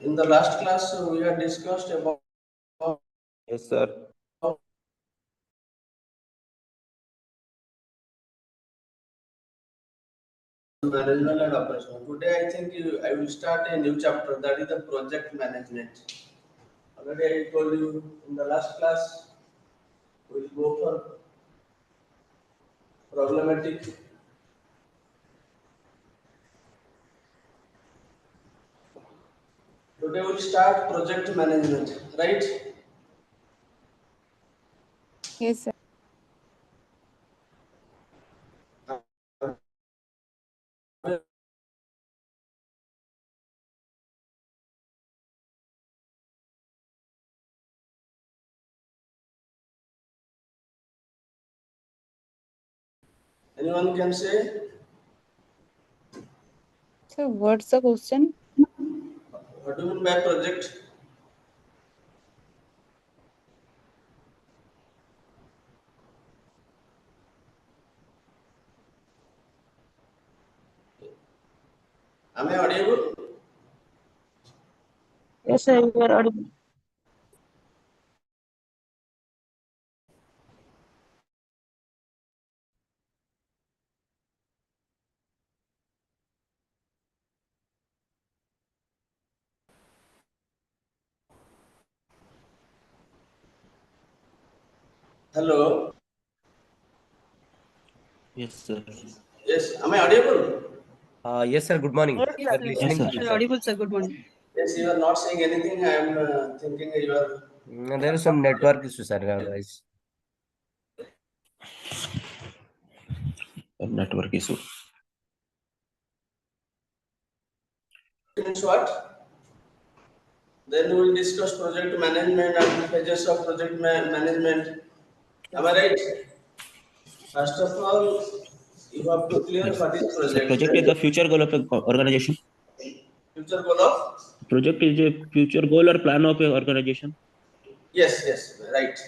In the last class, we had discussed about Yes, sir. management and operation. Today, I think I will start a new chapter, that is the project management. Already I told you in the last class, we will go for problematic. Today we will start project management, right? Yes, sir. Anyone can say? So, what's the question? What do you mean by project? Am I audible? Yes, sir, you are audible. Hello. Yes, sir. Yes. Am I audible? Yes, sir. Good morning. Yes, We sir. are listening to Yes, you, sir, sir. audible, sir. Good morning. Yes. You are not saying anything. I am thinking you are. There is some network issue, sir. Otherwise, network issue. Means what? Then we will discuss project management and phases of project management. Am I right? First of all, you have to clear Yes. what is So project. project is the future goal of an organization. Future goal of? Project is a future goal or plan of an organization. Yes, yes, right.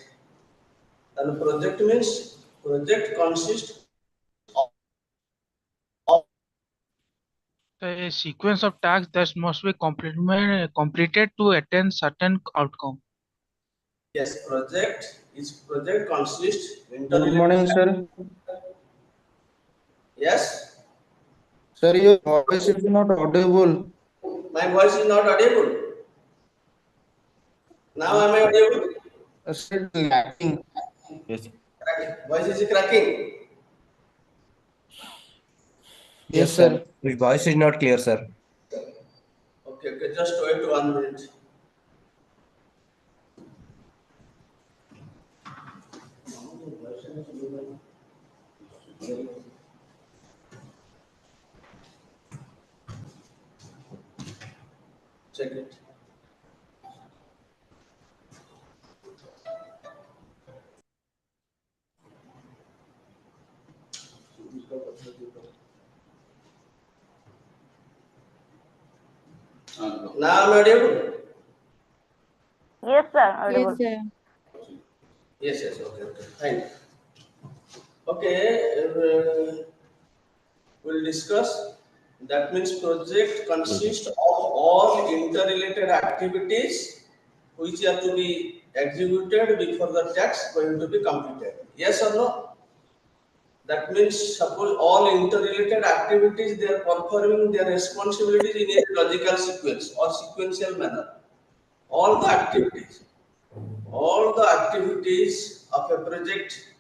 And project means project consists of A sequence of tasks that must be completed to attain certain outcome. yes, project consists Good morning, interrelated. sir. Yes, Sir, your voice is not audible. my voice is not audible. Now am I audible? Sir, lacking. Yes. Voice is cracking. Yes, Yes, sir. sir. His voice is not clear, sir. Okay, okay, just wait 1 minute. Check it. Now am I audible? Yes, sir, Yes, audible. sir. Yes, yes, okay, okay, fine. Okay, we'll discuss. That means project consists of all interrelated activities which are to be executed before the task going to be completed. Yes or no? That means suppose all interrelated activities they are performing their responsibilities in a logical sequence or sequential manner. All the activities of a project,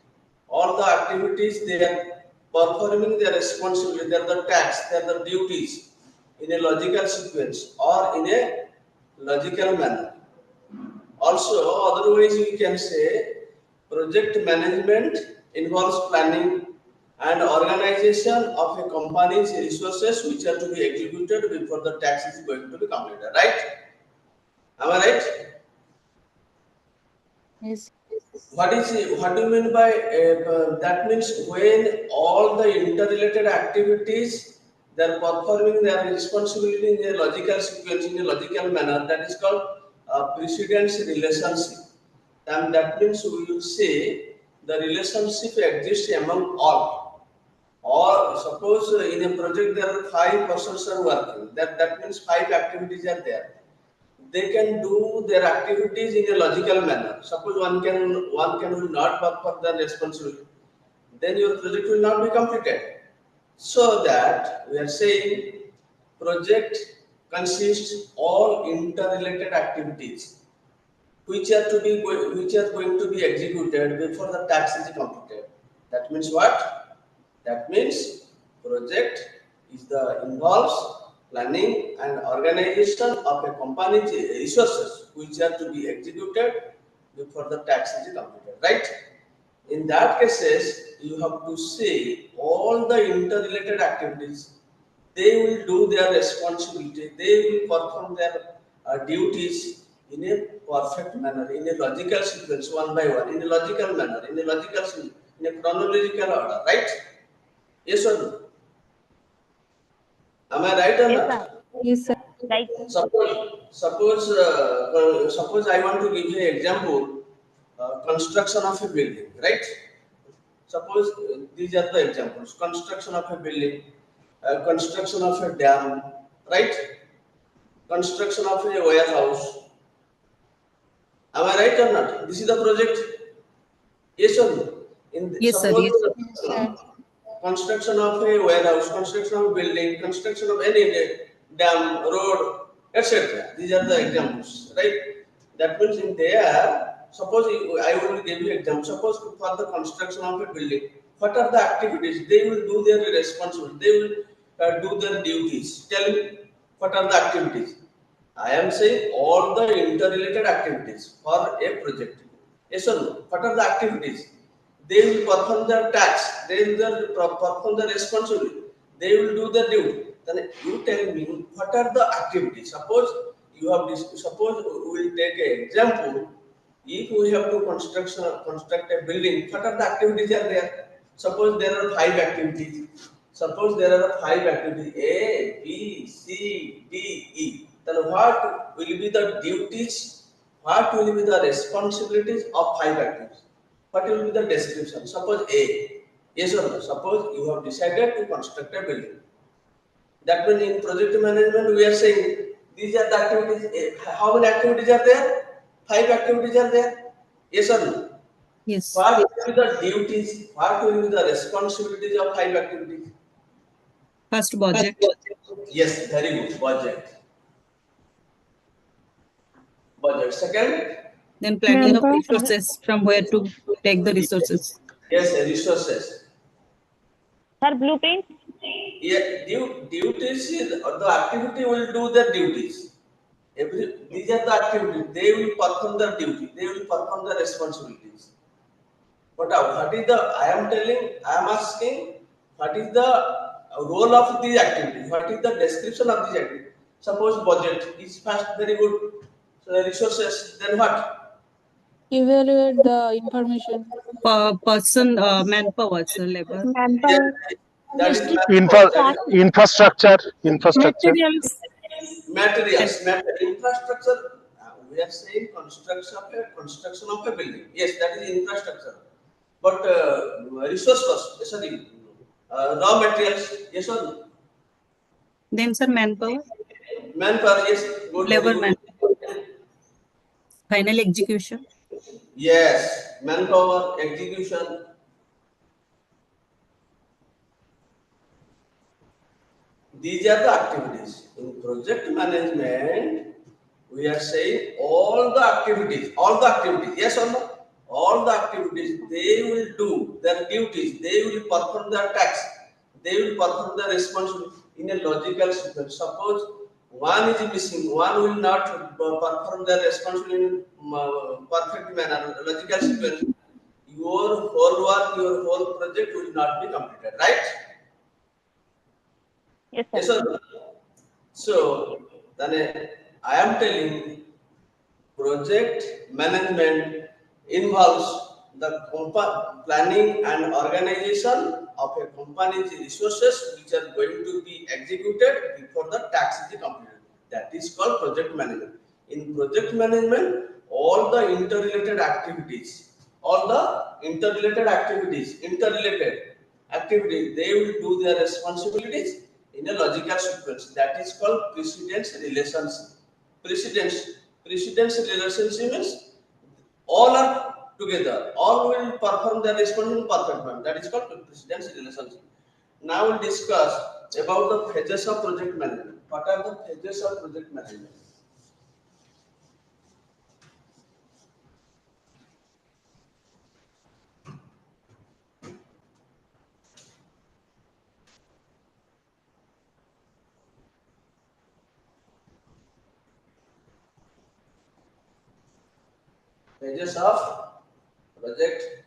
all the activities they are performing their responsibility, they are the tasks, they are the duties in a logical sequence or in a logical manner. Also, otherwise we can say project management involves planning and organization of a company's resources which are to be executed before the task is going to be completed. Right? Am I right? Yes. What do you mean by that? Means when all the interrelated activities they are performing their responsibility in a logical sequence, in a logical manner, that is called precedence relationship. And that means we will say the relationship exists among all. Or suppose in a project there are 5 persons are working. That means 5 activities are there. they can do their activities in a logical manner. Suppose one can will not work for the responsibility, then your project will not be completed. So that we are saying project consists all interrelated activities which are going to be executed before the task is completed. That means what? That means project is the involves planning and organization of a company's resources which are to be executed before the task is completed, right? In that cases, you have to say all the interrelated activities. They will do their responsibility. They will perform their duties in a perfect manner, in a logical sequence, one by one, in a logical manner, in a logical, in a chronological order, right? Yes or no? Am I right or Yes, not? sir. Yes, sir. Right. Suppose I want to give you an example, construction of a building, right? Suppose these are the examples: construction of a building, construction of a dam, right? Construction of a warehouse. Am I right or not? This is the project. Yes or no? Yes, sir. Suppose Yes. Yes, sir. construction of a warehouse, construction of a building, construction of any dam, road, etc. These are the examples, right? That means in there, suppose I will give you example. Suppose for the construction of a building, what are the activities? They will do their responsibility. They will do their duties. Tell me, what are the activities? I am saying all the interrelated activities for a project. Yes or no? What are the activities? They will perform their task. They will perform the responsibility. They will do the duty. Then you tell me what are the activities? Suppose you have this. Suppose we will take an example. If we have to construct a building, what are the activities are there? Suppose there are 5 activities. Suppose there are 5 activities A, B, C, D, E. Then what will be the duties? What will be the responsibilities of 5 activities? What will be the description? Suppose A. Yes or no? Suppose you have decided to construct a building. That means in project management we are saying these are the activities. How many activities are there? 5 activities are there. Yes or no? Yes. What will be the duties? What will be the responsibilities of 5 activities? First, budget. Yes, very good. Budget. Budget. Second, Then planning of Manpower. resources, from where to take the resources. yes, resources. Sir, blueprint. Yeah, duties is the activity will do their duties. These are the activities. They will perform their duty. They will perform their responsibilities. But what is the? I am telling. I am asking. What is the role of these activities? What is the description of these activities? Suppose budget is first very good. So resources. Then what? Evaluate the information. Person, manpower, sir, labor. Yes, Manpower. that is Infrastructure. Materials. materials, infrastructure. We are saying construction of a building. Yes, that is infrastructure. But resource cost, sorry, raw materials, yes or no? Then, sir, manpower, Manpower, yes, good, very labor, good. final execution. Yes, manpower, execution. These are the activities. In project management, we are saying all the activities, yes or no? All the activities, they will do their duties, they will perform their tasks, they will perform their responsibility in a logical sequence. Suppose one is missing, one will not perform their responsibility in perfect manner, logical sequence. Your whole work, your whole project will not be completed, right? Yes, Yes sir. or no? So, then I am telling project management involves the planning and organization of a company's resources which are going to be executed before the task is completed. That is called project management. In project management, all the interrelated activities, they will do their responsibilities in a logical sequence. That is called precedence relationship. precedence. Precedence relationship means all are together. All will perform their response in perfect manner. That is called precedence relationship. Now we'll discuss about the phases of project management. What are the phases of project management? Phases of project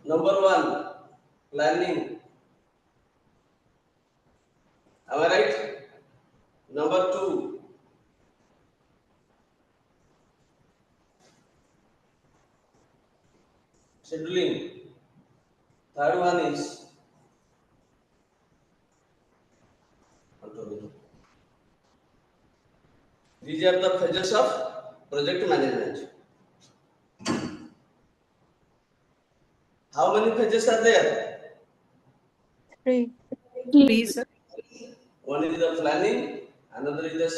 number 1, planning. Am I right? Number 2, scheduling. Third one is controlling. These are the phases of project management. How many phases are there? 3. Please, sir. One is the planning, another is the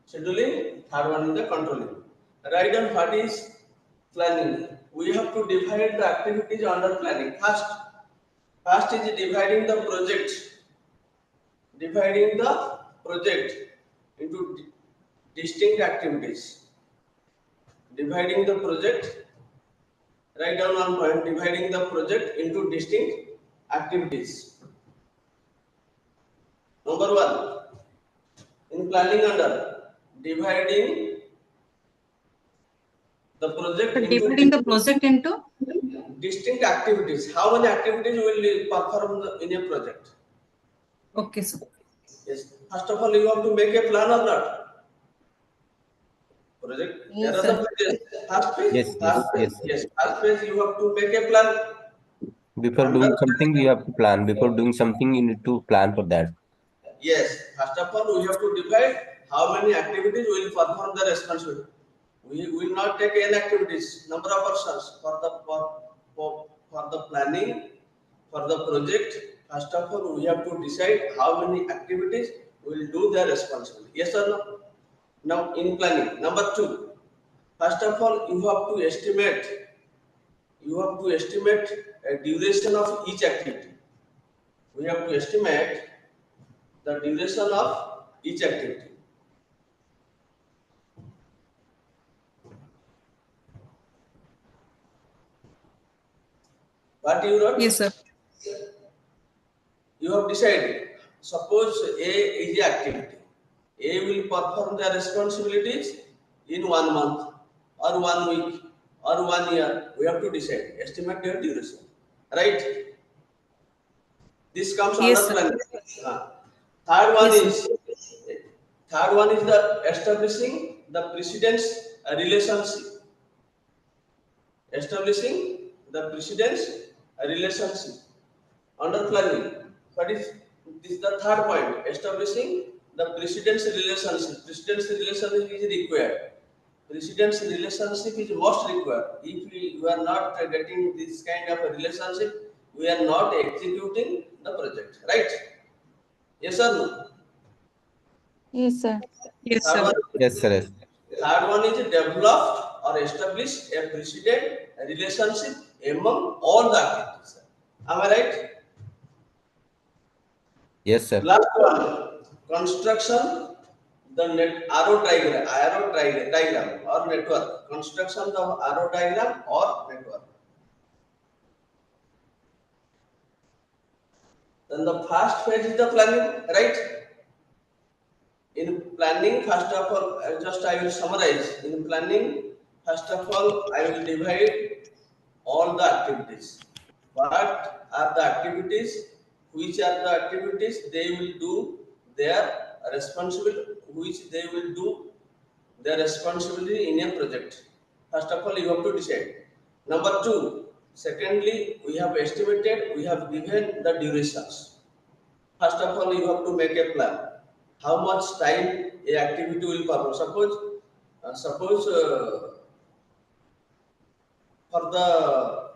scheduling, third one is the controlling. Write down what is planning. We have to divide the activities under planning. First is dividing the project into distinct activities. Dividing the project, write down one point, dividing the project into distinct activities. Number 1, in planning under dividing the project Dividing the project into distinct activities. How many activities will you perform in a project? okay, sir. Yes. First of all, you have to make a plan or not? Project. Yes, There are the phases. First phase. Yes, yes, yes. Yes. First phase, you have to make a plan. Before Under doing something, you have to plan. Before doing something, you need to plan for that. yes. First of all, we have to divide how many activities we will perform the responsibility. We will not take n activities, number of persons for the planning, for the project. First of all, we have to decide how many activities will do their responsibility. Yes or no? Now, in planning, number 2, first of all, you have to estimate a duration of each activity. We have to estimate the duration of each activity. What you wrote? Yes, sir. You have decided. Suppose A is the activity. A will perform the responsibilities in 1 month or 1 week or 1 year. We have to decide. Estimate their duration. Right? This comes Yes, under sir. planning. Third one Yes, is the establishing the precedence relationship. Establishing the precedence relationship under planning. What is this? Is the third point. Establishing the precedence relationship. Precedence relationship is required. Precedence relationship is most required. If you are not getting this kind of a relationship, we are not executing the project. Right? Yes or no? Yes, sir. yes, Third sir. one, Yes, sir. Yes. third one is developed or established a precedent relationship among all the activities. Am I right? Yes, sir. Last one, construction, the arrow diagram or network. Construction of arrow diagram or network. Then the first phase is the planning, right? In planning, first of all, I will summarize. In planning, first of all, I will divide all the activities. What are the activities? Which are the activities they will do their responsibility? Which they will do their responsibility in a project. First of all, you have to decide. Number 2, secondly, we have estimated, we have given the durations. First of all, you have to make a plan. How much time a activity will perform? Suppose for the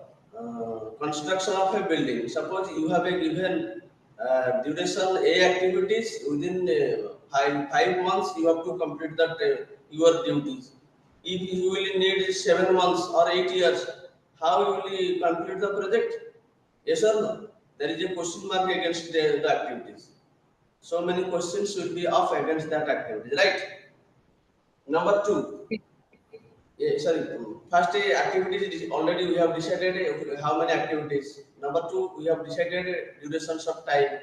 construction of a building. Suppose you have a given duration A activities within 5 months, you have to complete that your duties. If you will need 7 months or 8 years, how will you complete the project? Yes or no? There is a question mark against the activities. So many questions will be off against that activity, right? Number two. Yeah, sorry. First activities already we have decided how many activities. Number two, we have decided durations of time.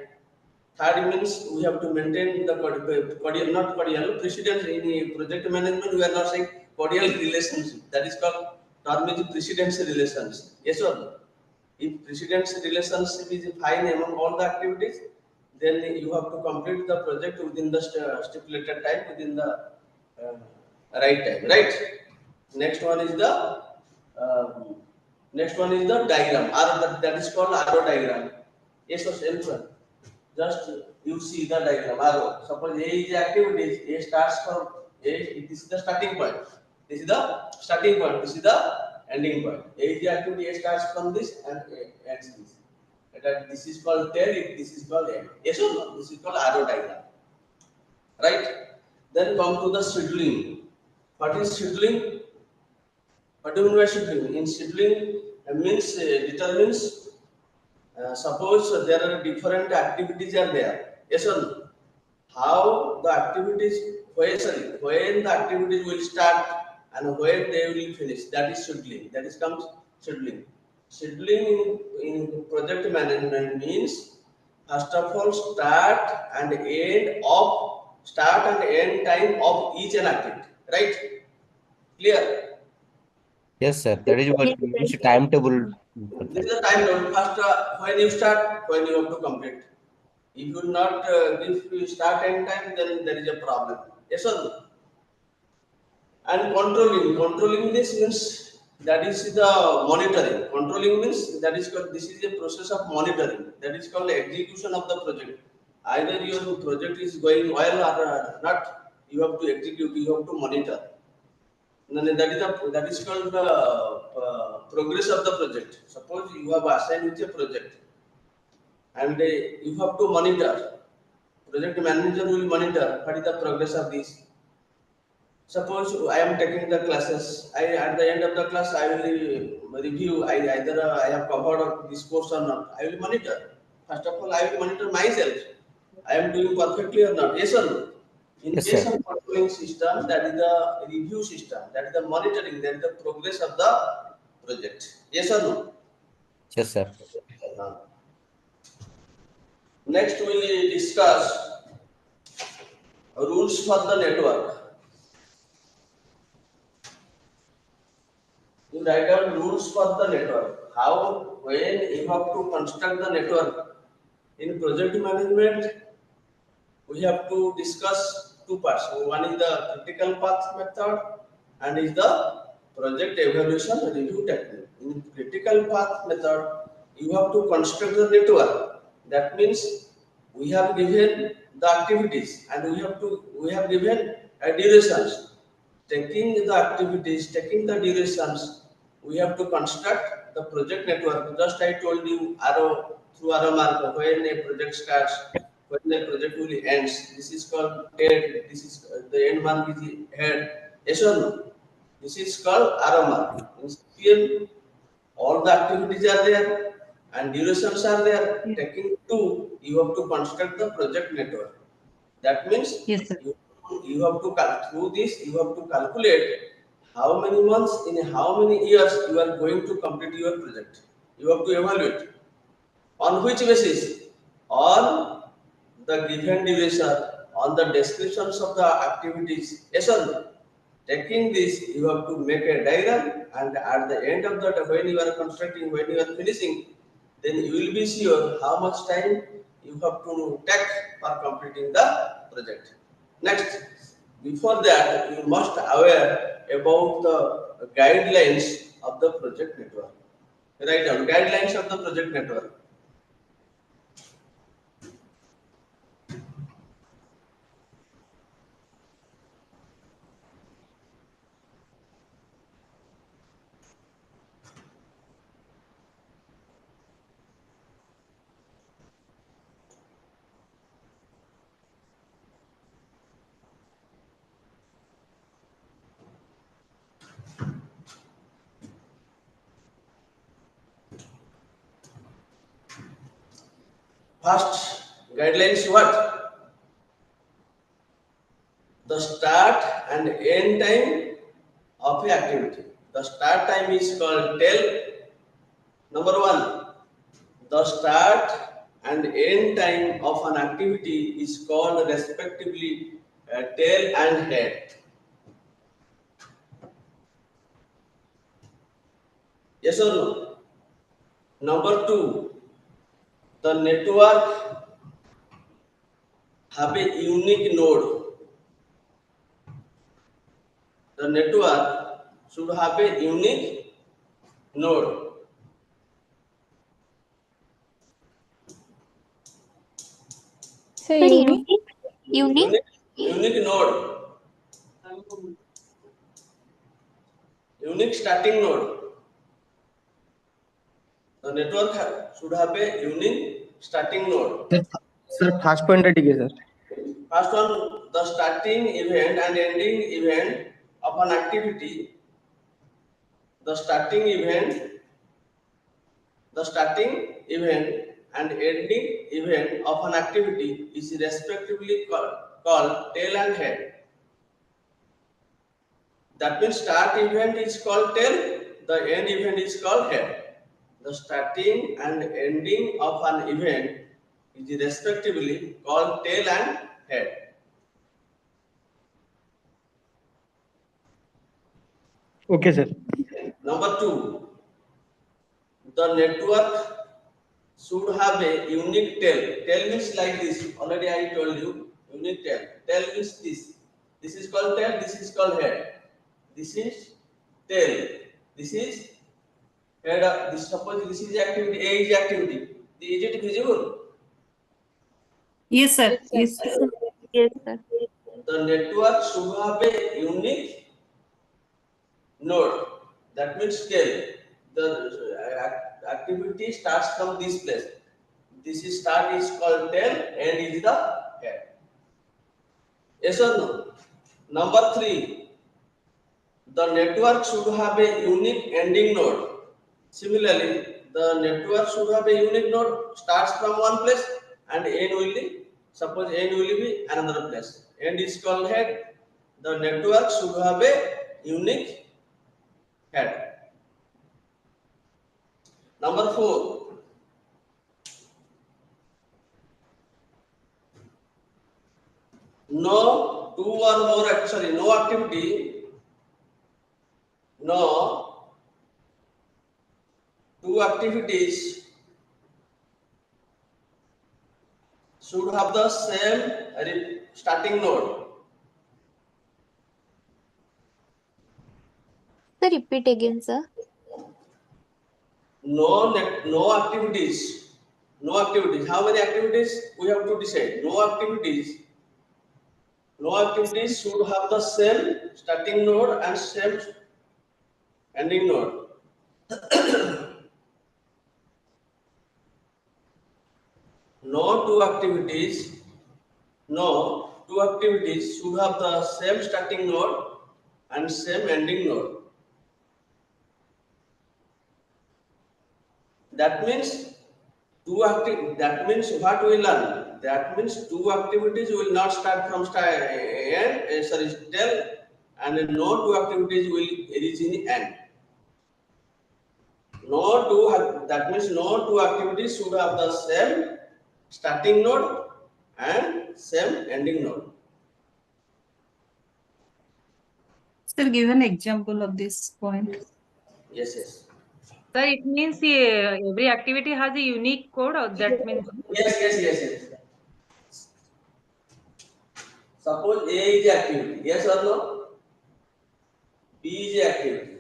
Third means we have to maintain the cordial, not cordial, precedence in project management. We are not saying cordial relationship. That is called term is precedence relations. Yes or no? If precedence relationship is fine among all the activities, then you have to complete the project within the stipulated time, within the right time, right? Next one is the um, next one is the diagram. That is called arrow diagram. Yes or no? Just you see the diagram arrow. Suppose A is the activities. A starts from A. This is the starting point. This is the starting point. This is the ending point. A is the activity. A starts from this and ends this. This is called tail. This is called end. Yes or no? This is called arrow diagram. Right? Then come to the scheduling. What is scheduling? What do you mean by scheduling? In scheduling means determines. Suppose there are different activities are there. Yes or no? How the activities when the activities will start and when they will finish. That is scheduling. That is comes scheduling. Scheduling in project management means first of all start and end time of each an activity. Right? Clear? Yes, sir. That is what Yes, sir. means timetable for This that. is the time table. First, when you start, when you have to complete. If you not if you start end time, then there is a problem. Yes or no? And controlling this means that is the monitoring. Controlling means that is called this is a process of monitoring. That is called execution of the project. Either your project is going well or not, you have to execute. You have to monitor. No, that is called the progress of the project. Suppose you have assigned with a project and you have to monitor. Project manager will monitor what is the progress of this. Suppose I am taking the classes. At the end of the class I will review. Either I have covered this course or not. I will monitor. First of all, I will monitor myself. I am doing perfectly or not. Yes or no? In Yes, case sir. of controlling system, that is the review system. That is the monitoring. That is the progress of the project. Yes or no? Yes, sir. Uh, Next, we will discuss rules for the network. You write down rules for the network. How, when you have to construct the network. In project management, we have to discuss two parts. One is the critical path method and is the project evaluation review technique. In critical path method, you have to construct the network. That means we have given the activities and we have given durations. Taking the activities, taking the durations, we have to construct the project network. Just I told you arrow through arrow mark when a project starts, when the project will ends. This is called head. This is the end mark is the head. Yes or no? This is called arrow mark. In CPM, all the activities are there and durations are there. Yes. Taking two, you have to construct the project network. That means Yes, sir. you have to through this you have to calculate how many months in how many years you are going to complete your project. You have to evaluate on which basis on the given duration, on the descriptions of the activities. Yes or no? Taking this, you have to make a diagram, and at the end of that, when you are constructing, when you are finishing, then you will be sure how much time you have to take for completing the project. Next, before that, you must aware about the guidelines of the project network. Write down guidelines of the project network. First guideline is what? The start and end time of a activity. The start time is called tell. Number one, the start and end time of an activity is called respectively tail and head. Yes or no? Number two, the network have a unique node. The network should have a unique node. Say Sir, unique. unique. Unique node. Unique starting node. The network should have a unique starting node. Sir, fast point टिके sir. First one, the starting event and ending event of an activity. The starting event and ending event of an activity is respectively called tail and head. That means start event is called tail, the end event is called head. The starting and ending of an event is respectively called tail and head. Okay sir. Number two, the network should have a unique tail. Tail means like this. Already I told you, unique tail. Tail means this. This is called tail, this is called head. This is tail. This is head of this. Suppose this is activity, A is activity. Is it visible? Yes, sir. Yes, sir. Yes, sir. The network should have a unique node. That means tail. The activity starts from this place. This is start is called tail, end is the head. Yes or no? Number three, the network should have a unique ending node. Similarly, the network should have a unique node, starts from one place and end will be, suppose end will be another place. End is called head. The network should have a unique head. Number four, no two or more, sorry, no activity, no two activities should have the same starting node. Sir, repeat again, sir. No activities. No activities. How many activities we have to decide? No activities. No activities should have the same starting node and same ending node. No two activities. No two activities should have the same starting node and same ending node. That means that means what we learn? That means two activities will not start from tail, and no two activities will reach in end. That means no two activities should have the same starting node and same ending node. Sir, give an example of this point. Yes, yes. Sir, it means every activity has a unique code, or that means Yes. Suppose A is activity, yes or no? B is activity.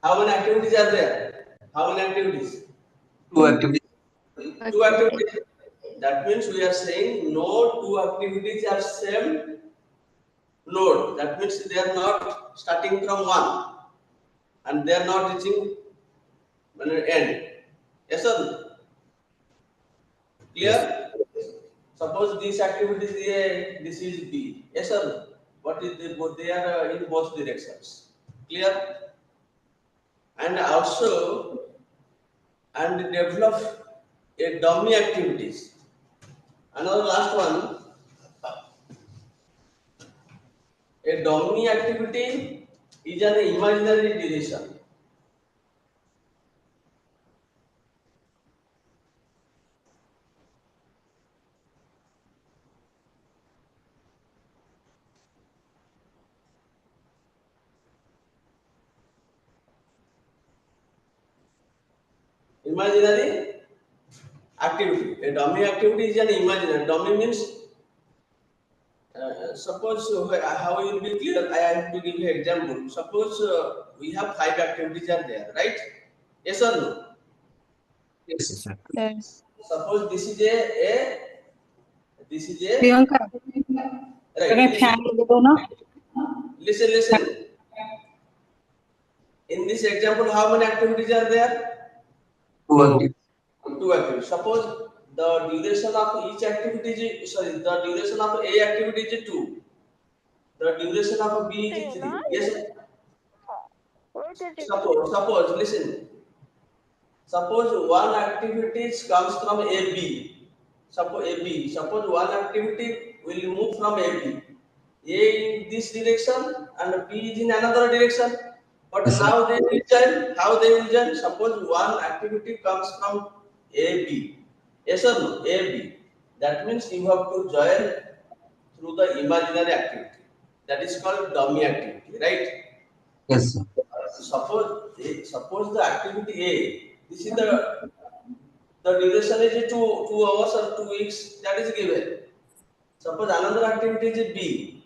How many activities are there? How many activities? Two activities. Two activities. That means we are saying no two activities are same node. That means they are not starting from one and they are not reaching end. Yes or no? Clear? Suppose this activity is A, this is B. Yes or no? What is the both? They are in both directions. Clear? And also and develop a dummy activities. Another last one, a dummy activity is an imaginary duration. Imaginary activity. A dummy activity is an imaginary. Dummy means suppose how you will be clear. I have to give you an example. Suppose we have 5 activities are there, right? Yes or no? Yes, sir. Yes. Suppose this is a this is a Priyanka right. अगर fan दो ना Listen. In this example, how many activities are there? Two. 2 activities. Suppose the duration of each activity is the duration of A activity is 2. The duration of B is 3. Yes. Suppose listen. Suppose one activity comes from AB. Suppose one activity will move from AB. A in this direction and B is in another direction. But Yes, sir. how they will join? How they will join? Suppose one activity comes from AB. Yes or no? AB. That means you have to join through the imaginary activity. That is called dummy activity, right? Yes, sir. Suppose the activity A. This is the duration is 2 hours or 2 weeks. That is given. Suppose another activity is B.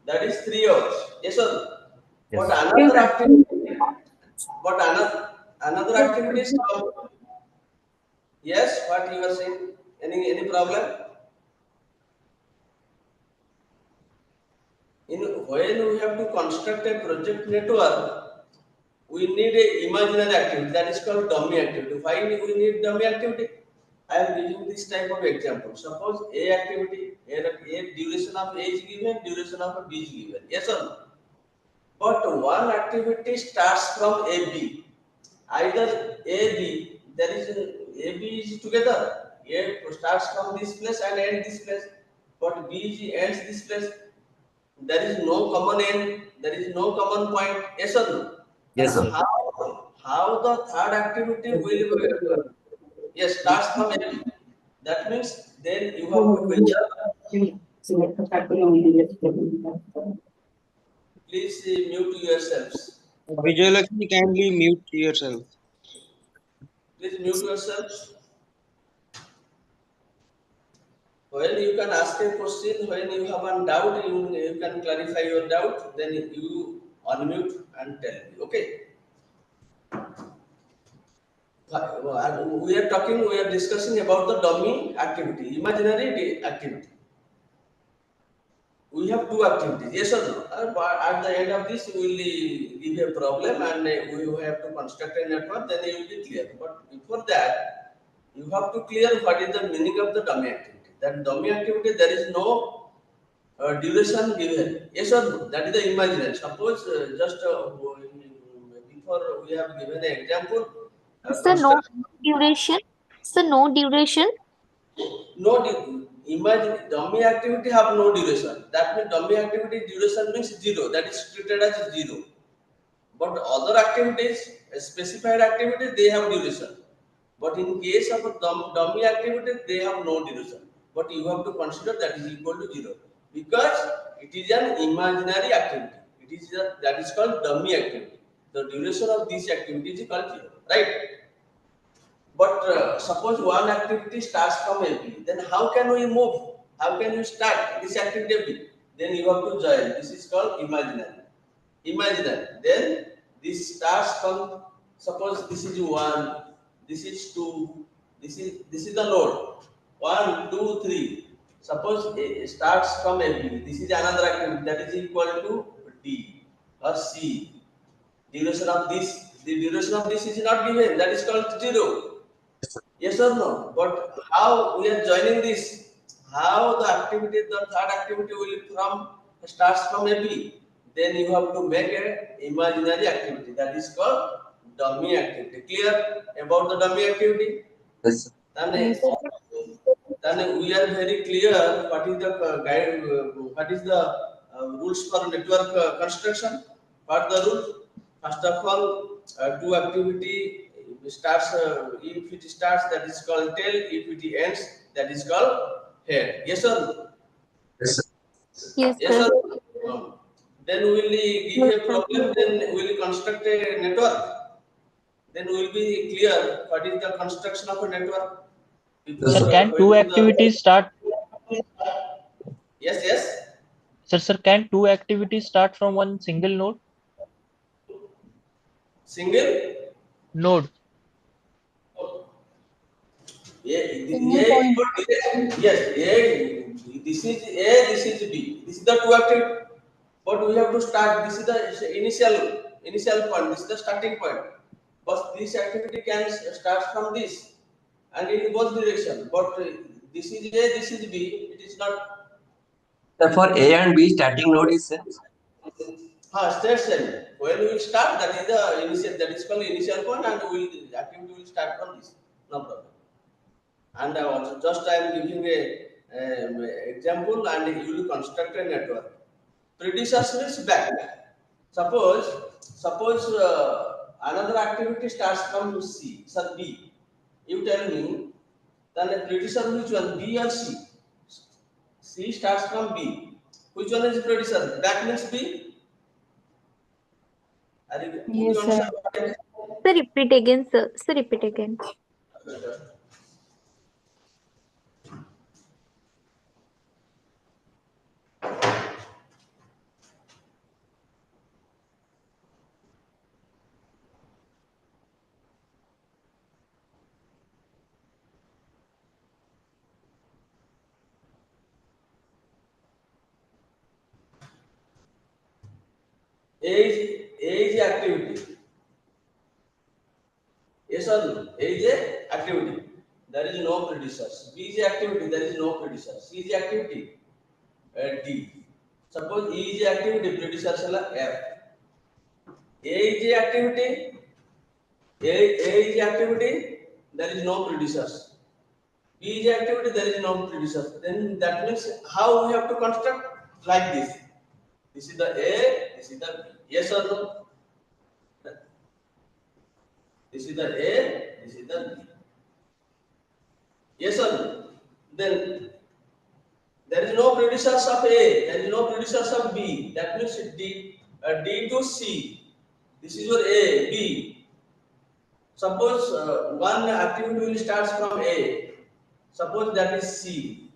That is 3 hours. Yes or no? But Yes. another activity. But another activity is yes. What you are saying? Any problem? When we have to construct a project network, we need a imaginary activity that is called dummy activity. Why we need dummy activity? I am giving this type of example. Suppose A activity, A duration of A is given, duration of B is given. Yes or no? But one activity starts from AB. Either AB, there is AB is together. A starts from this place and ends this place. But B ends this place. There is no common end. There is no common point. Yes or no? Then Yes, sir. how the third activity will yes starts from AB. That means then you have to measure. Please mute yourselves. Vijayalakshmi, kindly mute yourself. Please mute yourselves. When you can ask a question, when you have a doubt, you can clarify your doubt. Then you unmute and tell me. Okay. We are discussing about the dummy activity, imaginary activity. We have 2 activities, yes or no? But at the end of this, we will give a problem and we will have to construct a network, then you will be clear. But before that, you have to clear what is the meaning of the dummy activity. That dummy activity, there is no duration given, yes or no? That is the imaginary. Suppose before we have given an example, Sir, no construct. duration. Sir, no duration. No, imagine dummy activity have no duration. That means dummy activity duration means 0. That is treated as 0. But other activities, specified activities, they have duration. But in case of a dummy activity, they have no duration. But you have to consider that is equal to 0 because it is an imaginary activity. That is called dummy activity. The duration of this activity is called 0, right? But suppose one activity starts from AP, then how can we move? How can you start this activity AP? Then you have to join. This is called imaginary. Imaginary. Then this starts from, suppose this is 1, this is 2, this is the node. 1, 2, 3. Suppose it starts from AP. This is another activity that is equal to D or C. Duration of this, the duration of this is not given. That is called 0. Yes or no? But how we are joining this? How the activity, the third activity will from starts from AB. Then you have to make a imaginary activity that is called dummy activity. Clear about the dummy activity? Yes. Then we are very clear what is the guide, what is the rules for network construction. What the rule? First of all, two activity starts. If it starts, that is called tail. If it ends, that is called head. Yes or no? Yes. Yes, Yes sir. or no? Then we will give a problem. Then we will construct a network. Then we will be clear what is the construction of a network. Sir, Can two activities start? Yes, yes. Sir, can two activities start from one single node? Single. Node. Single point. Yes, A. This is A. This is B. This is the two activity. But we have to start. This is the initial point. This is the starting point. But this activity can start from this, and in both direction. But this is A. This is B. It is not. Sir, for A and B, starting node is same. State same. When we will start, that is the initial. That is called initial point, and the activity will start from this. No problem. And also just I am giving a example, and you will construct a network. Predecessor means back. Suppose another activity starts from C, sir B. You tell me, then the predecessor which one, B or C? C starts from B. Which one is predecessor? Back means B. Would you Yes, sir. understand? Sir, repeat again, sir. Sir, repeat again. Age activity. Yes or no? A is a activity. There is no predecessor. B is a activity. There is no predecessor. C is a activity. D. Suppose E is a activity. Predecessor F. A is a activity. A is a activity. There is no predecessor. B is a activity. There is no predecessor. Then that means how we have to construct like this. This is the A. This is the B. Yes or no? This is the A. This is the B. Yes or no? Then there is no predecessor of A, there is no predecessor of B. That means D to C. This is your A, B. Suppose one activity will start from A. Suppose that is C.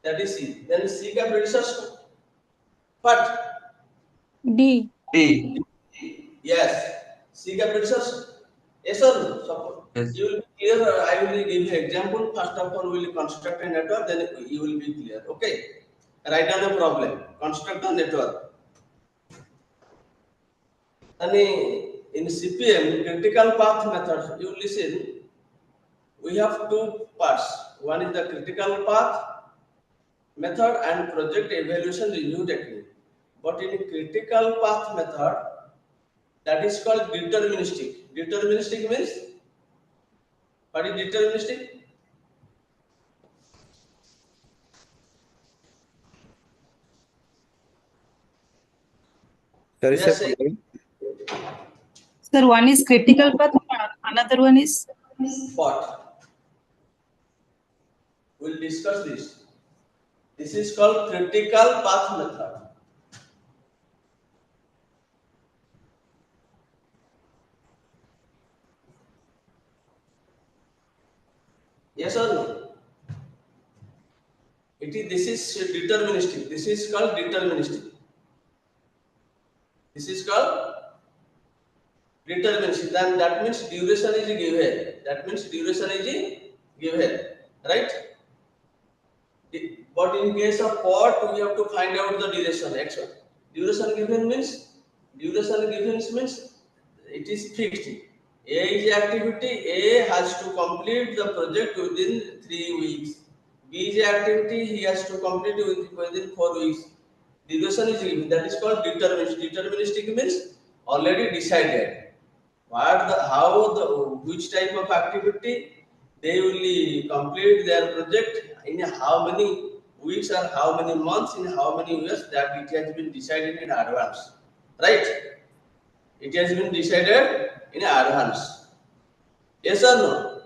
That is C. Then C का predecessor what? D. D. Yes. C का predecessor. Yes or no? Suppose Yes. you will be clear. I will give you example. First of all, we will construct a network. Then you will be clear. Okay. Write down a problem. Construct the network. And in CPM, critical path method, you listen, we have two parts. One is the critical path method and project evaluation review technique. But in critical path method, that is called deterministic. Deterministic means, what is deterministic? Sorry, We are sir. saying Sir, one is critical path, another one is what? We'll discuss this. This is called critical path method. Yes or no? This is deterministic. This is called deterministic. This is called deterministic. Then that means duration is given. That means duration is given. Right? But in case of pot, we have to find out the duration. Actually, duration given means it is fixed. A is activity. A has to complete the project within 3 weeks. B is activity. He has to complete within 4 weeks. Duration is given. That is called deterministic. Deterministic means already decided. which type of activity they will complete their project in how many weeks or how many months, in how many years, that it has been decided in advance, right? It has been decided in advance. Yes or no?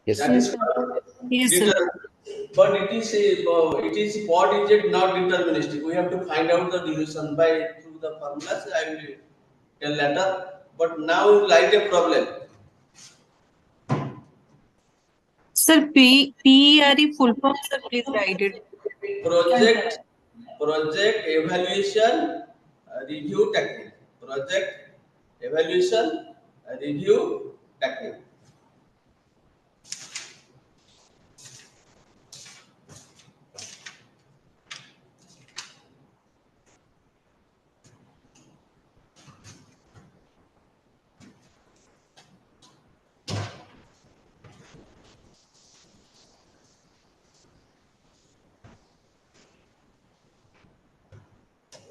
Yes, That sir. is Yes, sir. called Yes, sir. but it is what is it not deterministic. We have to find out the duration by through the formulas. I will tell later. But now you write a problem. Sir, PERE full form, sir, please write it. Project evaluation review technique. Project evaluation review technique.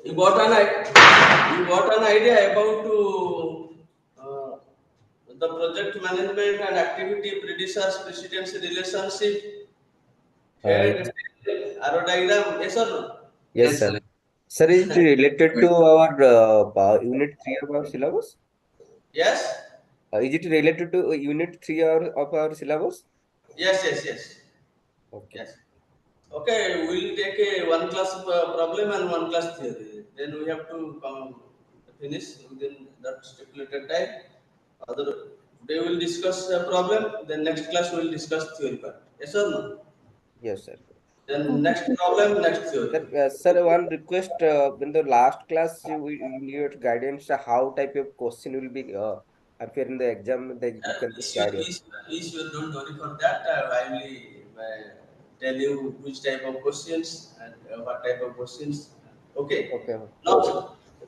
You got an idea about uh, the project management and activity predecessors precedence relationship, Uh, head, arrow diagram. Yes or no? yes, sir. Sir, is it related to our unit 3 of our syllabus? Yes. Is it related to unit 3 of our syllabus? Yes. Okay. Yes. Okay, we'll take a one class problem and one class theory. Then we have to finish within that stipulated time. Other today we'll discuss a problem. Then next class we'll discuss theory part. Yes or no? Yes, sir. Then Okay, next sir. problem, next theory. Sir, one request. In the last class, you need guidance. How type of question will be appear in the exam? That you can just guide us. Be sure, don't worry for that. I will tell you which type of questions and what type of questions. Okay. Okay. Now,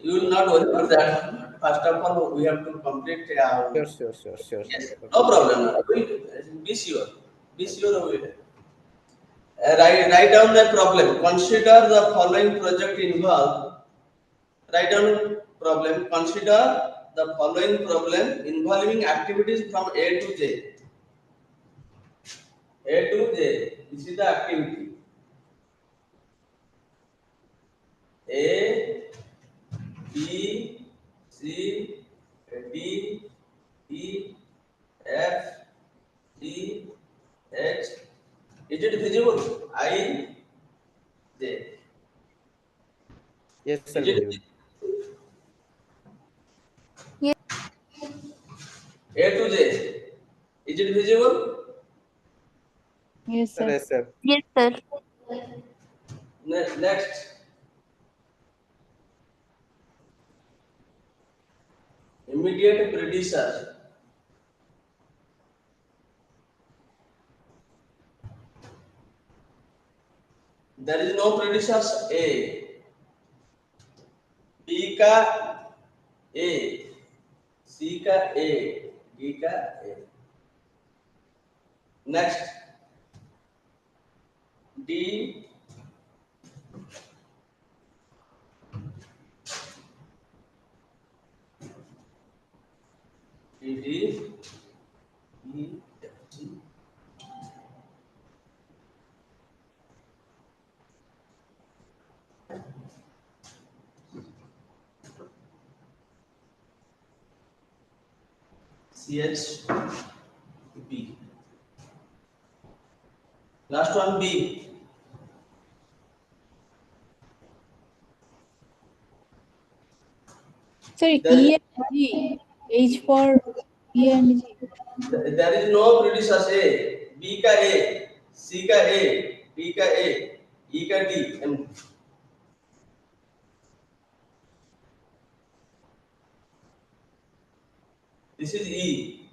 you will not worry for that. First of all, we have to complete. Sure, sir. Yes, Okay. no problem. Be sure. Be sure of it. Write down the problem. Consider the following project involved. Write down problem. Consider the following problem involving activities from A to J. A to J. This is the activity. A, B, C, D, E, F, G, H. Is it visible? I, J. Yes, sir. Is it Visible. Yes, A to J? Is it visible? Yes, Sir, sir. yes, sir. yes, sir. Next, immediate predecessor. There is no predecessor A. B का A, C का A, D का A. Next, D, D, D, E, F, G. C, H, B. Last one B. Sir, There is, E and G. H for E and G. there is no predecessor A. B का A, C का A, D का A, E का D, and this is E.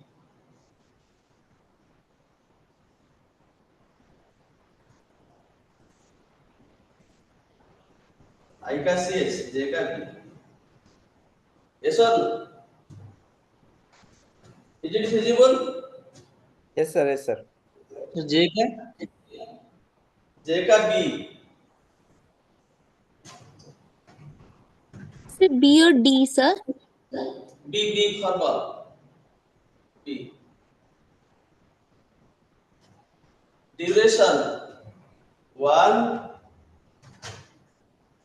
I का C H, J का B. Yes or no? Is it visible? Yes, sir. Yes, sir. तो J क्या J का B. Sir, B or D, sir? B for ball. B. Duration 1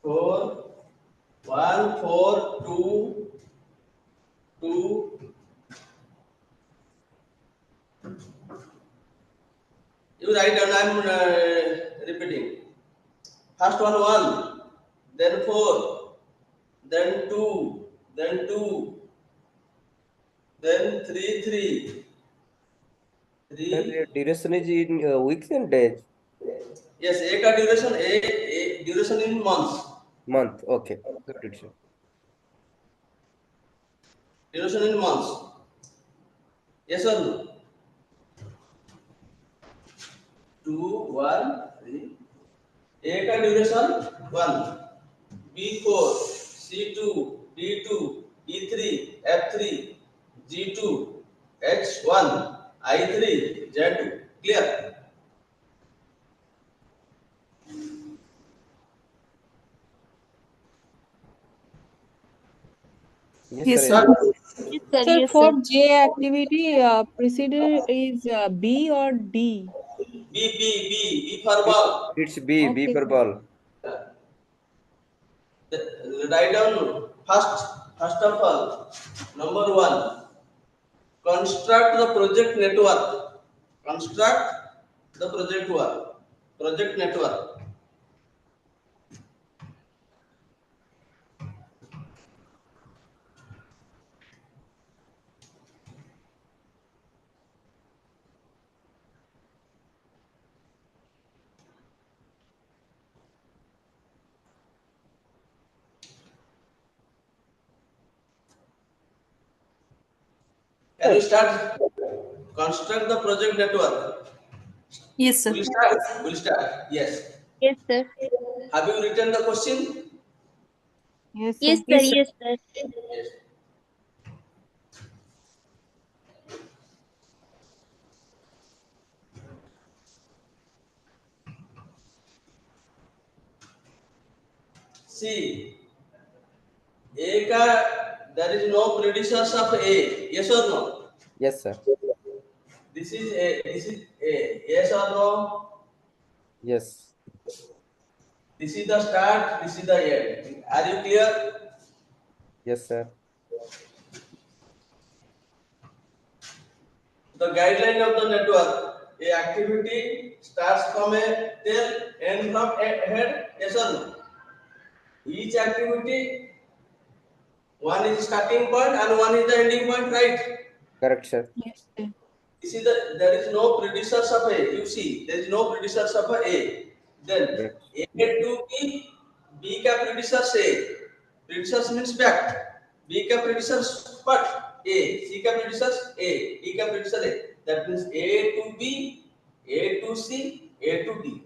4 1 4 2 2. You write down. I'm repeating. First one 1, then 4, then 2, then 2, then 3 3 Sir, 3. your duration is in weeks and days. Yes, A का duration duration in months. Month. Okay. Got it, sir. Duration in months. Yes or no? 2 1 3. A का duration 1. B4, C2, D2, E3, F3, G2, H1, I3, Z2. Clear? Yes, Yes, sir. sir. Yes, sir. Sir, Yes, for sir. J activity, procedure is B or D? B for ball. It's B Okay, for sir. ball. Write down first of all, number 1, construct the project network. Construct the project network. Can you start? Construct the project network. Yes, sir. Will start. Will start. Yes. Yes, sir. Have you written the question? Yes, Yes, sir. sir. Yes, sir. Yes, sir. Yes. See, A ka there is no predecessors of A. Yes or no? Yes, sir. This is A. This is A. Yes or no? Yes. This is the start. This is the end. Are you clear? Yes, sir. The guideline of the network. A activity starts from a tail, end from a head. Yes or no? Each activity, one is starting point and one is the ending point, right? Correct, sir. Yes, sir. You see that there is no predecessors of A. You see, there is no predecessors of A. Then Correct. A to B का predecessors A. Predecessors means back. B का predecessors what? A. C का predecessors A. D का predecessor A. That means A to B, A to C, A to D.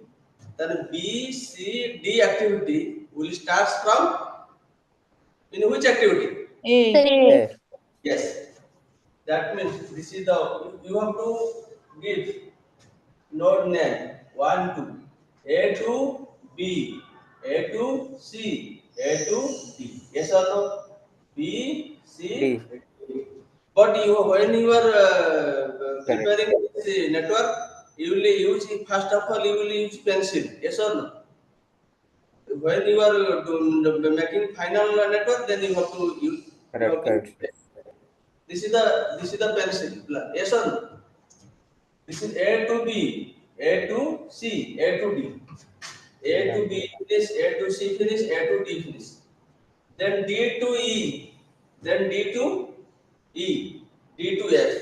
Then B, C, D activity will start from in which activity? A. Sir, A. A. Yes. That means this is the you have to give node name 1 2 A to B, A to C, A to D. Yes or no? B, C. D. But you when you are Correct. preparing this network, you will use first of all you will use pencil. Yes or no? When you are making final network, then you have to use you Correct. have to. Correct. This is the pencil. Yes or no? This is A to B, A to C, A to D. A Yeah. to B finish, A to C finish, A to D finish. Then D to E, then D to E, D to F.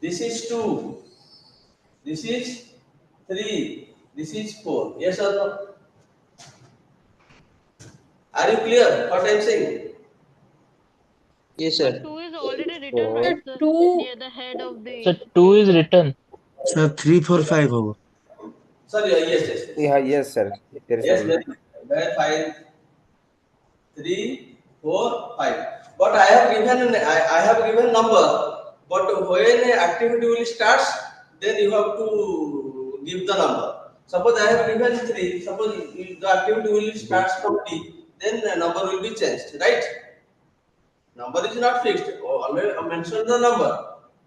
This is 2, this is 3, this is 4. Yes or no? Are you clear what I am saying? Yes, sir. But 2 is already written, So right, Sir, sir? 2. Near the head of So the 2 is page. written. Sir, 3, 4, 5 होगा. Sorry, yes. yeah, yes, sir. There is Yes, one. very fine. 3, 4, 5. But I have given number. But when an activity will start, then you have to give the number. Suppose I have given 3. Suppose the activity will D. start from D, then the number will be changed, right? Number is not fixed. Already I mentioned the number.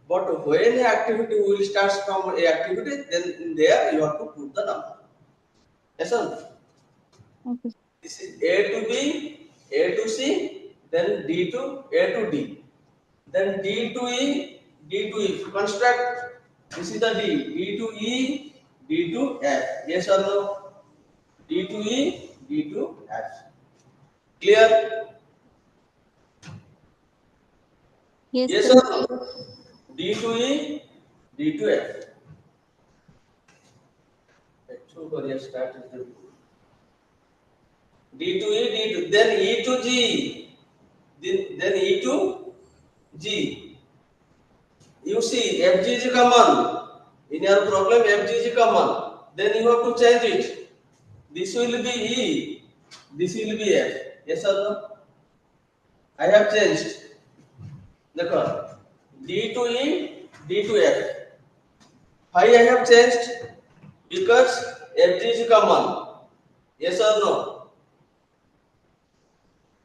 But when a activity will start from a activity, then in there you have to put the number. Yes, sir. Okay. This is A to B, A to C, then D to A to D. Then D to E, D to E. Construct. This is the D. D to E, D to F. Yes or no? D to E, D to F. Clear? Yes, Yes sir. or no? D to E, D to F. D to E, D to then E to G, then E to G. You see, FG is common. In your problem, FG is common. Then you have to change it. This will be E. This will be F. Yes or no? I have changed. Look, D to E, D to F. Why I have changed? Because FG is common. Yes or no?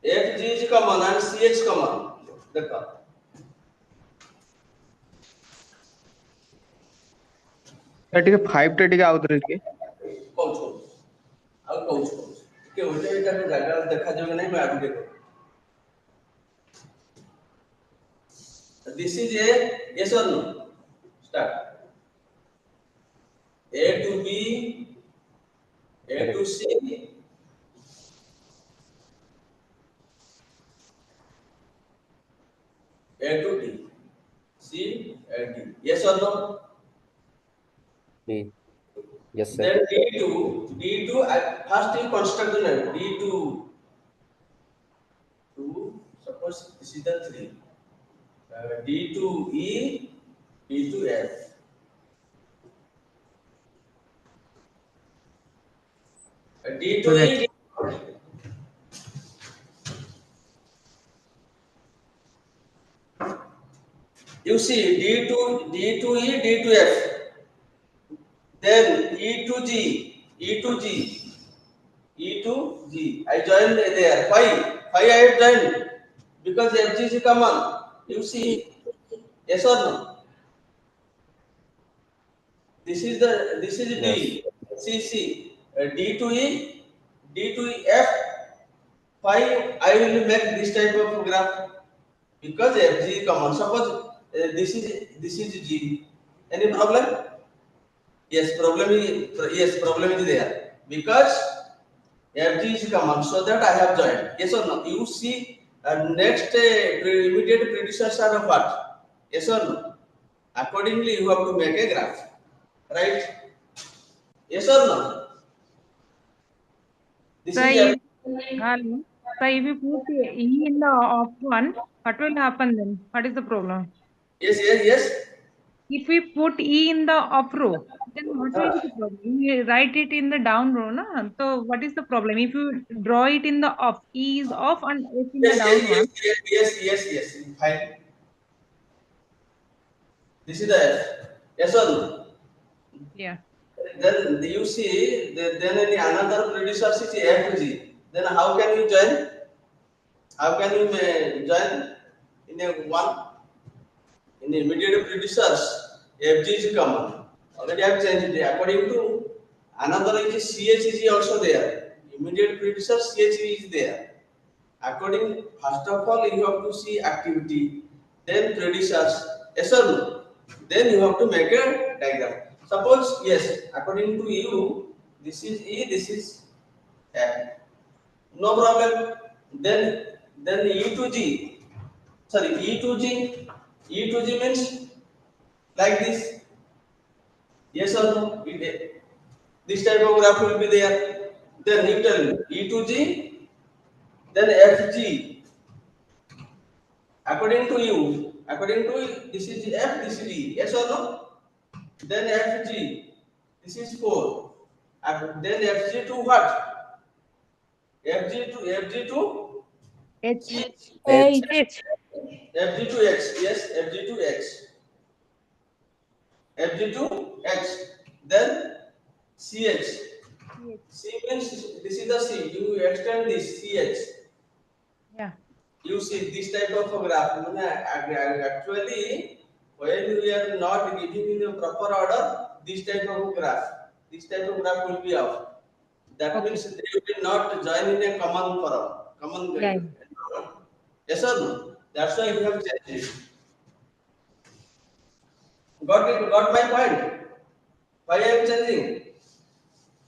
FG is common and CH common. Look. ଟିକେ 5 ଟା ଟିକେ ଆଉଥରେ ଟିକେ କହୁଛୁ ଆଉ କହୁଛୁ ଟିକେ ଓଲଟା ଏଇଟା ଜାଗା ଦେଖାଯିବ କି ନାହିଁ ମୁଁ ଆଗକୁ ଦେଖ this is a yes or no start A to B A to C A to D C and D yes or no B. Yes, sir. then D2 first you construct the name D2 suppose this is the 3 D2E D2F D2E you see D2E D2F then E to G E to G E to G I joined there why I have joined because FG is common you see yes or no this is D C C D to E D to E F why I will make this type of graph because FG is common suppose this is G any problem problem is there because FG is common so that I have joined yes or no you see next immediate predecessors are what yes or no accordingly you have to make a graph right yes or no this So is if, hello. So if you put E in the off one, what will happen then? What is the problem? yes If we put E in the up row, then what will be the problem? We write it in the down row, no? So what is the problem? If you draw it in the off, E is off and F in the down one. yes fine this is the F yes or no Yeah. then you see then any another producer is FG then how can you join how can you join in a one in the immediate producers FG is common already I have changed it according to another is CH is also there immediate producer CH is there according first of all you have to see activity then producers yes or no then you have to make a diagram suppose yes according to you this is E this is F no problem then E to G sorry E to G means like this yes or no this type of graph will be there then you tell me E to G then FG according to you this is F this is E yes or no then FG this is 4 then FG to what FG to H. H. H. FG to X yes FG to X FG to X then CH C means this is the C you extend this CH Yeah. You see this type of a graph. Actually, when we are not giving in the proper order, this type of graph will be off. That Okay. means they will not join in a common forum, common Yeah. yes or no? That's why we have changed it. Got it? Got my point? Why I am changing?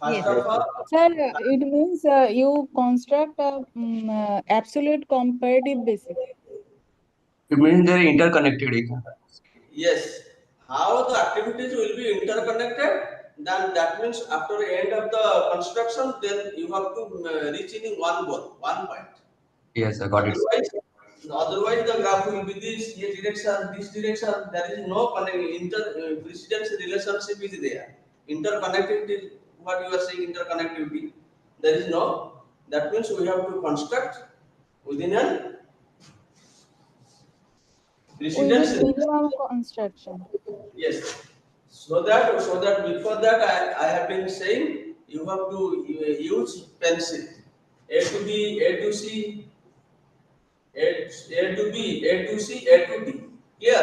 First Yes. of all, Sir, it means you construct a absolute comparative basis. It means they're interconnected. yes. How the activities will be interconnected? Then that means after the end of the construction, then you have to reach in one goal, one point. Yes, I got it. Otherwise the graph will be this direction, this direction. There is no precedence relationship is there. Interconnectivity, what you are saying, interconnectivity, there is no. That means we have to construct within a precedence. Within minimum construction. Yes. So that before that I have been saying you have to use pencil. A to B, A to C, A to B, A to C, A to D. Clear?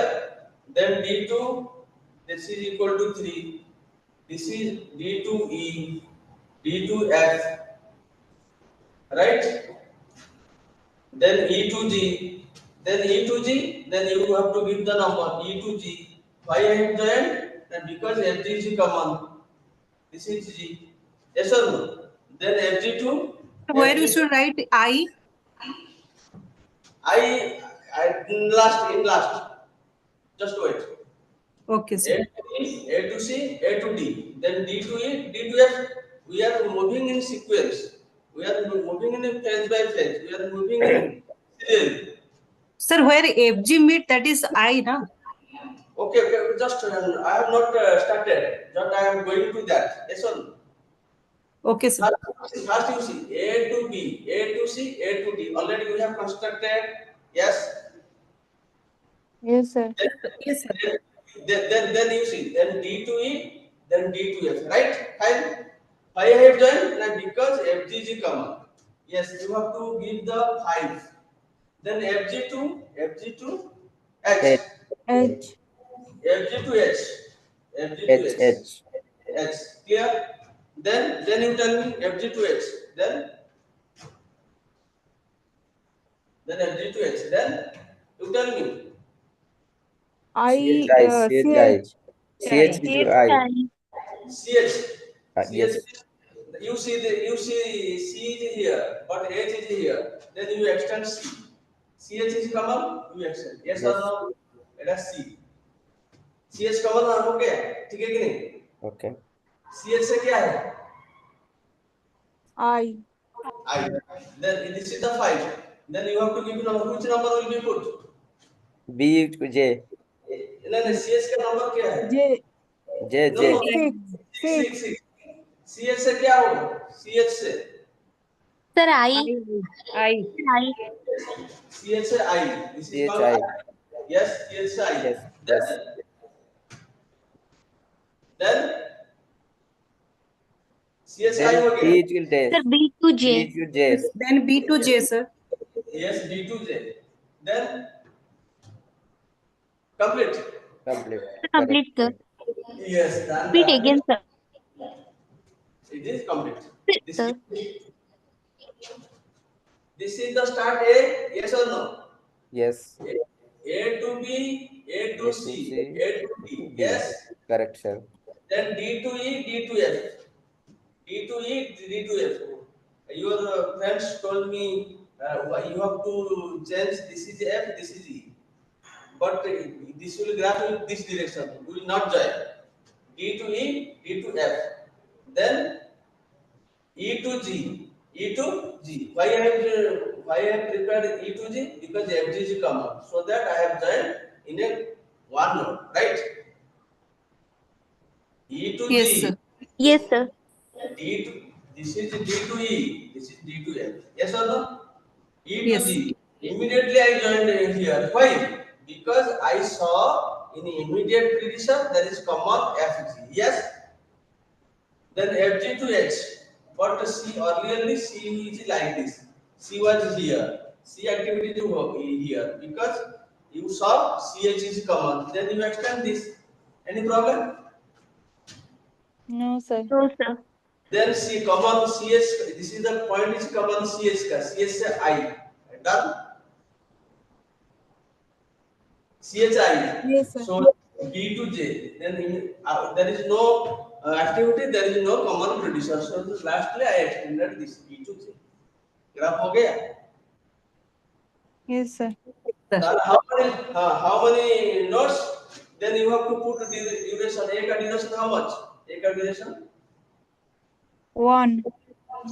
Then D to, this is equal to 3. This is D to E, D to F, right? Then E to G, then E to G, then you have to give the number E to G. Why I have joined? And because FG is common. This is G. Yes or no? Then FG to Where we FG. should write I? In last. Just wait. Okay, sir. A to E, A to C, A to D. Then D to E, D to F. We are moving in sequence. We are moving in a phase by phase. We are moving in serial. Sir, where FG meet, that is I, na? Okay. Just I have not started. Just I am going to that. Yes or no? Okay, sir. First you see A to B, A to C, A to D. Already we have constructed. Yes. Yes, sir. Yes, sir. Then you see, then D to E, then D to F, right? Fine. Why I have done? Now because FG is common. Yes, you have to give the 5. Then FG to H, H, H. FG to H, FG to H, H, H. H. Clear? Then you tell me FG to H. Then FG to H. Then you tell me. I, CHI, CHI. CH. CH is your I. CH. CH. Yes, You see C is here, but H is here. Then you extend C. CH is common, you extend. Yes or yes. no? Let us see. CH common हो गया, ठीक है कि नहीं? Okay. CH से क्या है? I. I. Then this is the 5. Then you have to give number. Which number will be put? B to J. नहीं CH का number क्या है? J. J, No, J. 6. 6. 6. CH से क्या होगा? CH से Sir, I. CH से I. This is called CHI. I. Yes, CH से I. Yes, yes. Then CH I Then हो गया. B is your J. Sir, B to B J. is your J. Then B to J, sir. Yes, D to J. Then complete. Complete. Complete, sir. Correct. Yes, done Repeat that. again, sir. It is complete. Repeat, sir. This is the start A. Yes or no? Yes. A to B, A to A to C, C, A to A to D. D. Yes. Correct, sir. Then D to E, D to F. D to E, D to F. Your friends told me you have to change. This is F, this is E. But this will graph in this direction. We will not join. D to E, D to F. Then E to G, E to G. Why I have prepared E to G? Because FG is common. So that I have joined in a one node, right? E to Yes, G, sir. Yes, sir. D to, this is D to E, this is D to F. Yes or no? E to Yes. G. Immediately I joined here. Why? Because I saw in immediate predecessor there is common FG. Yes. Then FG to H. But C earlierly C is like this. C was here. C activity to work here because you saw CH is common. Then you extend this. Any problem? No, sir. No, sir. Then C common CS. This is the point is common CS का. CS से I. Done. CHI. Yes, sir. So B to J. Then there is no activity. There is no common producer. So lastly I extended this B to J. Graph हो गया? Yes, sir. Then how many nodes? Then you have to put duration. A का duration how much? A का duration 1,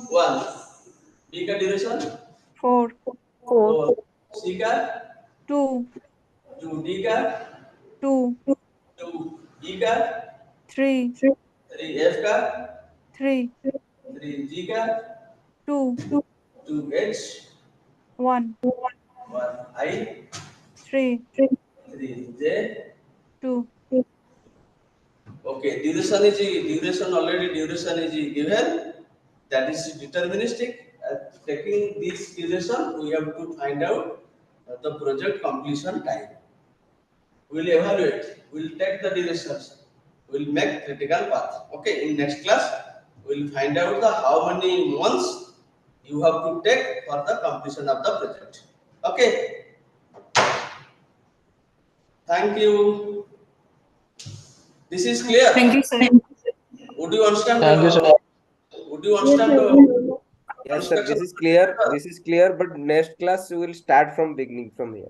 1. B का duration 4, 4. 4. C का 2, 2. D का 2, 2. E का 3, 3. F का 3, 3. G का 2, 2. H 1, 1. I 3, 3. J. 2. Okay, duration already duration is given. That is deterministic. Taking this duration, we have to find out the project completion time. We'll evaluate. We'll take the durations. We'll make critical path. Okay, in next class, we'll find out the how many months you have to take for the completion of the project. Okay. Thank you. This is clear. Thank you, sir. Would you understand? Thank you, sir. Would you understand? Yes, sir. This is clear. This is clear. But next class we will start from beginning from here.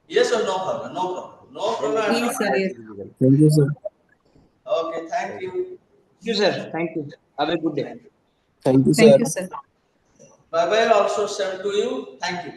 Yes or no problem? No problem. No problem. Yes, sir. Yes. Thank you, sir. Okay, thank you. Thank you, sir. Thank you. Have a good day. Thank you, Thank sir. you, sir. Bye bye. Also send to you. Thank you.